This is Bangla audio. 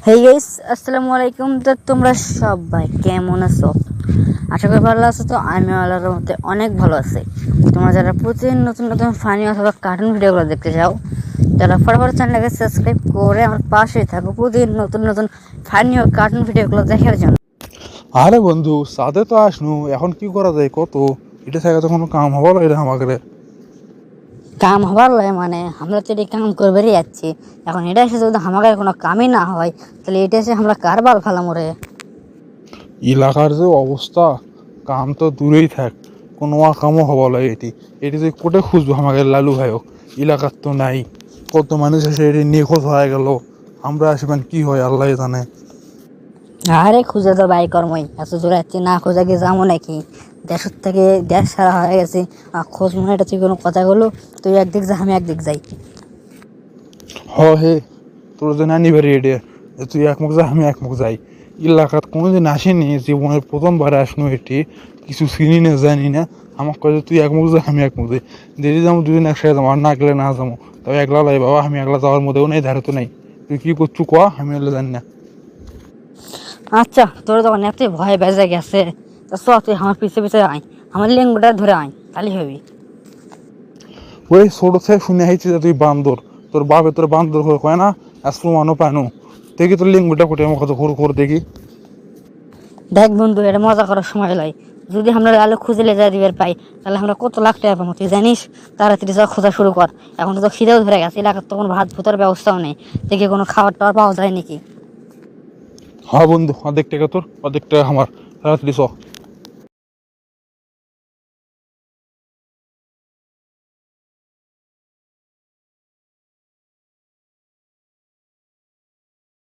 হেই গাইস, আসসালামু আলাইকুম। তো তোমরা সবাই কেমন আছো? আশা করি ভালো আছো। তো আমি আল্লাহর মধ্যে অনেক ভালো আছি। তোমরা যারা প্রতিদিন নতুন নতুন ফানি অথবা কার্টুন ভিডিওগুলো দেখতে চাও, তারা ফটাফট চ্যানেলটাকে সাবস্ক্রাইব করে আমার পাশেই থাকো প্রতিদিন নতুন নতুন ফানি ও কার্টুন ভিডিওগুলো দেখার জন্য। আরে বন্ধু, সাথে তো আসনু, এখন কি করা যায় কত? এটা থেকে তো কোনো কাম হবার এটা আমাকে। কাম হবার লয় মানে আমরা তো এটা কাম করবারই যাচ্ছি। এখন এটা এসে যদি আমাকে কোনো কামই না হয়, তাহলে এটা এসে আমরা কার বাল ফেলাম রে? এলাকার যে অবস্থা, কাম তো দূরেই থাক, কোনো কামও হবার লয়। এটি যে কোটে খুঁজবো আমাকে লালু ভাইও, এলাকার তো নাই। কত মানুষ এসে এটি নিখোঁজ হয়ে গেল, আমরা আসবেন কি হয় আল্লাহ জানে। আরে খুঁজে তো বাই কর্মই এত জোরে যাচ্ছি, না খোঁজা কি যাবো নাকি? দেশের থেকে দেশ সারা হয়ে গেছে। খোঁজ মনে এটা তুই কোনো কথা বলো, তুই একদিক যা আমি একদিক যাই। হে, তোর যে নানি বাড়ি এটে, তুই একমুখ যা আমি একমুখ যাই। এলাকাত কোনোদিন আসেনি, জীবনের প্রথমবার আসনু এটি, কিছু চিনি না জানি না। আমাকে কয়ে তুই একমুখ যা আমি একমুখ যাই, দেরি যাবো দুদিন একসাথে যাবো, আর না গেলে না যাবো। তবে একলা লাই বাবা, আমি একলা যাওয়ার মধ্যেও নেই, ধারে তো নেই। তুই কি করছু ক, আমি এলে জানি না। আচ্ছা, তোর যখন এতই ভয় বেজে গেছে, তা চ তুই আমার পিছে পিছে আয়, আমার লেঙ্গুটা ধরে আয়, তাহলে হবি। ওই ছোট থেকে শুনে আইছি যে তুই বান্দর, তোর বাপে তোর বান্দর করে কয় না, আসলো মানো পানো। দেখি তোর লিঙ্গুটা কোটে আমার কত ঘুর ঘুর দেখি। দেখ বন্ধু, এটা মজা করার সময় লয়। যদি আমরা আলো খুঁজে লেজা দিবার পাই, তাহলে আমরা কত লাখ টাকা পাবো তুই জানিস? তাড়াতাড়ি যা খোঁজা শুরু কর। এখন তো খিদেও ধরে গেছে, এলাকার তো কোনো ভাত ভুতার ব্যবস্থাও নেই। দেখি কোনো খাবার টাবার পাওয়া যায় নাকি। হ্যাঁ বন্ধু, অর্ধেক টাকা তোর, অর্ধেক টাকা আমার, তাড়াতাড়ি চ।